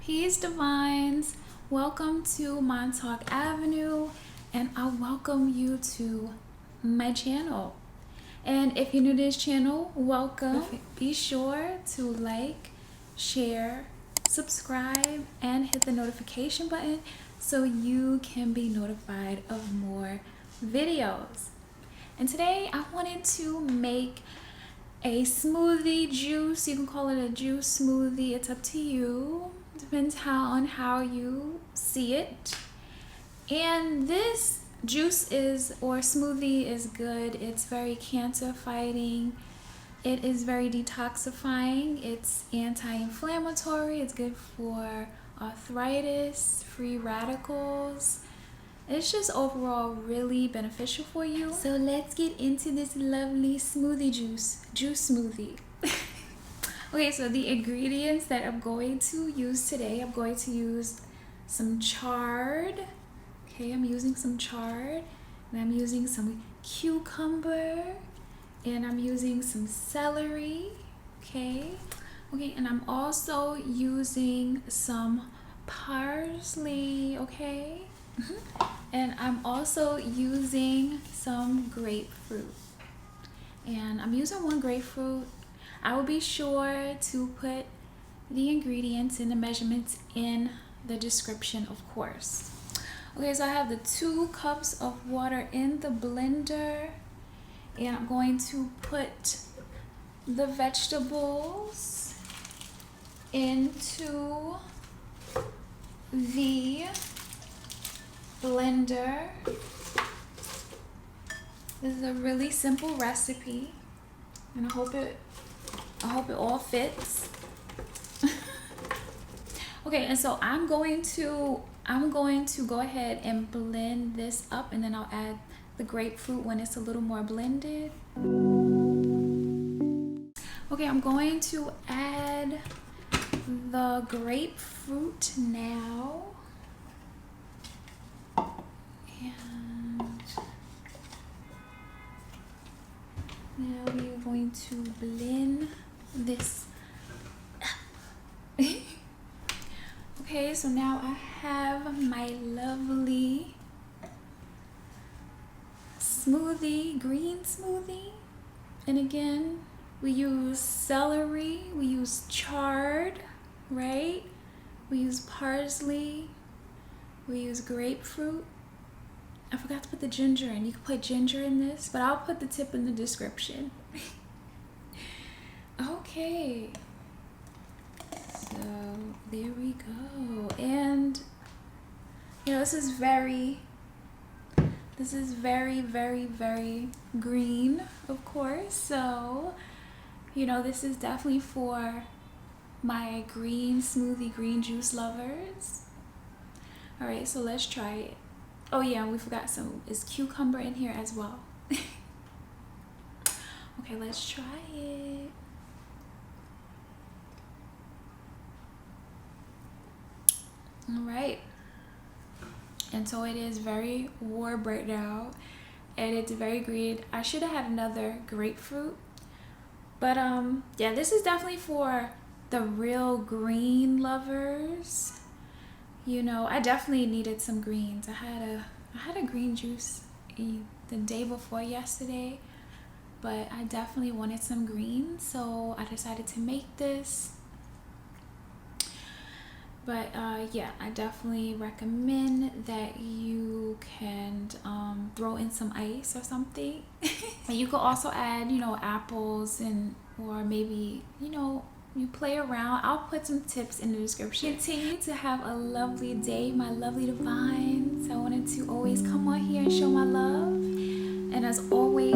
Peace Divines, welcome to Montauk Avenue, and I welcome you to my channel. And if you're new to this channel, welcome. Be sure to like, share, subscribe, and hit the notification button so you can be notified of more videos. And today I wanted to make a smoothie juice. You can call it a juice smoothie, it's up to you. Depends on how you see it. And this juice or smoothie is good. It's very cancer fighting. It is very detoxifying. It's anti-inflammatory. It's good for arthritis, free radicals. It's just overall really beneficial for you. So let's get into this lovely smoothie juice smoothie. Okay, so the ingredients that I'm going to use today, I'm going to use some chard. Okay, I'm using some chard, and I'm using some cucumber, and I'm using some celery. Okay, and I'm also using some parsley. Okay, and I'm also using some grapefruit, and I'm using one grapefruit. I will be sure to put the ingredients and the measurements in the description, of course. Okay, so I have the 2 cups of water in the blender, and I'm going to put the vegetables into the blender. This is a really simple recipe, and I hope it all fits. Okay, and so I'm going to go ahead and blend this up, and then I'll add the grapefruit when it's a little more blended. Okay, I'm going to add the grapefruit now. And now we're going to blend this. Okay, so now I have my lovely smoothie, green smoothie. And again, we use celery, we use chard, right? We use parsley, we use grapefruit. I forgot to put the ginger in. You can put ginger in this, but I'll put the tip in the description. Okay, so there we go. And this is very very green, of course. So this is definitely for my green smoothie, green juice lovers. All right, so let's try it. Oh yeah, we forgot is cucumber in here as well. Okay, let's try it. All right, and so it is very warm right now, and it's very green. I should have had another grapefruit, but yeah, this is definitely for the real green lovers. I definitely needed some greens. I had a green juice the day before yesterday, but I definitely wanted some greens, so I decided to make this. But yeah, I definitely recommend that you can throw in some ice or something. And you could also add, apples or maybe, you play around. I'll put some tips in the description. Continue to have a lovely day, my lovely divines. I wanted to always come on here and show my love. And as always,